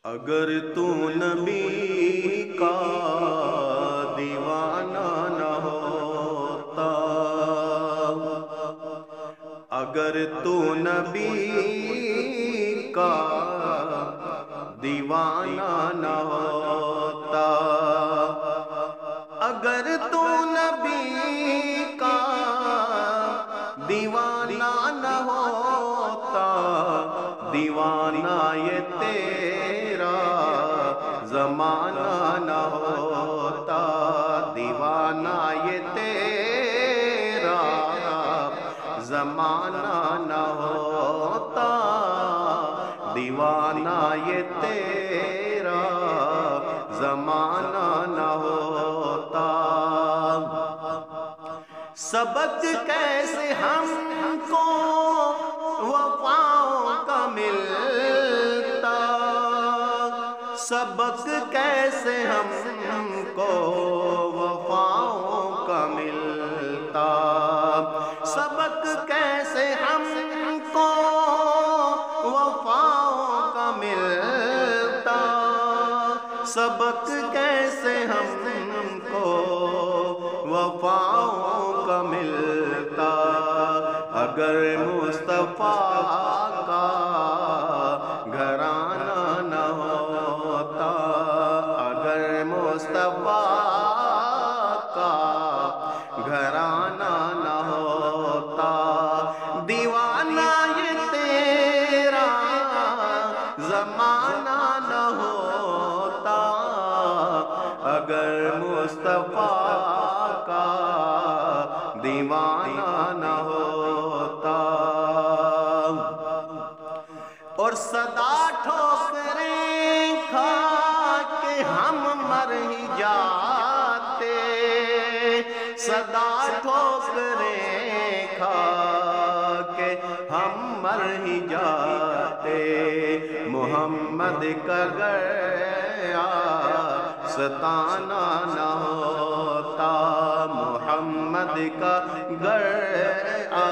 اگر تو نبی کا دیوانہ نہ ہوتا، اگر تو نبی کا دیوانہ نہ ہوتا، اگر تو نبی کا دیوانہ نہ ہوتا، دیوانہ یہ تیرا زمانہ نہ ہوتا، دیوانہ یہ تیرا زمانہ نہ ہوتا، دیوانہ یہ تیرا زمانہ نہ ہوتا۔ سبق کیسے ہم کو وفاؤں کا ملتا، سبق کیسے ہم کو وفاؤں کا ملتا، سبق کیسے ہم کو وفاؤں کا ملتا، سبق کیسے ہم کو وفاؤں کا ملتا، اگر مصطفیٰ کا گھرانہ نہ ہوتا، اگر مصطفیٰ کا گھرانہ نہ ہوتا، دیوانہ یہ تیرا زمانہ نہ ہوتا، اگر مصطفیٰ کا دیوانہ نہ ہوتا۔ اور صدا ٹھوکریں کھا کے ہم مر ہی جاتے، صدا ٹھوکریں کھا کے ہم مر ہی جاتے، محمد کا گیا ستانا نہ ہوتا، محمد کا گیا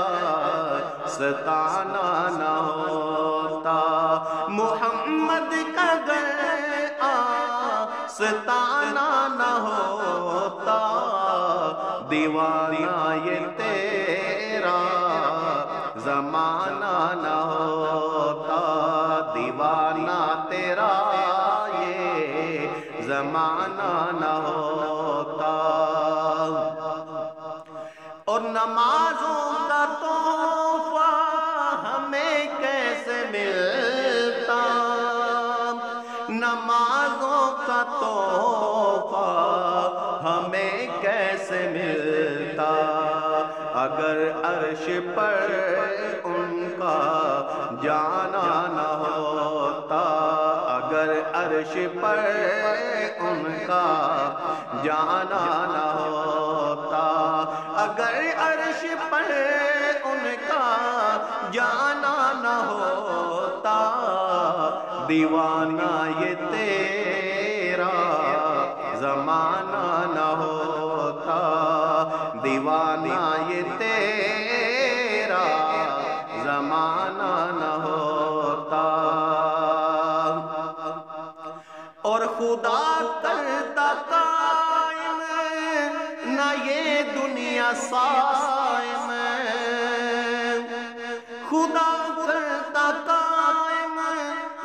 ستانا نہ ہوتا، محمد کا گیا ستانا نہ ہوتا، دیوانہ یہ تیرا زمانہ نہ ہوتا، دیوانہ تیرا یہ زمانہ نہ ہوتا۔ اور نمازوں کا تحفہ ہمیں کیسے ملتا، نمازوں کا تحفہ ہمیں کیسے ملتا، اگر عرش پر ان کا جانا نہ ہوتا، اگر عرش پر ان کا جانا نہ ہوتا، اگر عرش پر ان کا جانا نہ ہوتا، دیوانہ یہ تیرا زمانہ نہ ہوتا، دیوانہ یہ تیرا زمانہ نہ ہوتا۔ اور خدا کرتا قائم نہ یہ دنیا صائم، خدا کرتا قائم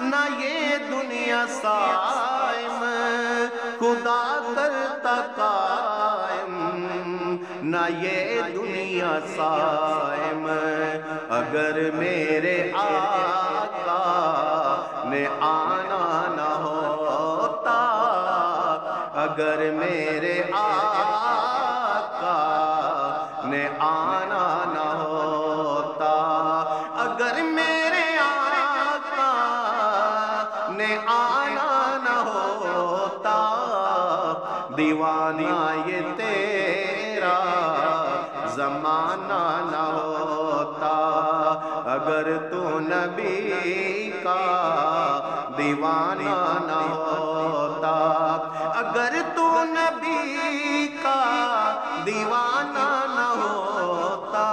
نہ یہ دنیا صائم، خدا کرتا قائم نہ یہ دنیا صائم، اگر میرے آقا نے آنا نہ ہوتا، اگر میرے آقا نے آنا نہ ہوتا، اگر میرے آقا نے آنا نہ ہوتا، دیوانہ یہ تیرا زمانہ نہ ہوتا، اگر تو نبی کا دیوانہ نہ ہوتا، اگر تو نبی کا دیوانہ نہ ہوتا،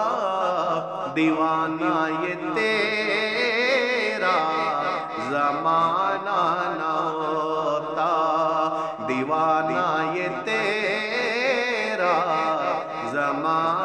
دیوانہ یہ تیرا زمانہ نہ دیوانہ یہ تیرا زمانہ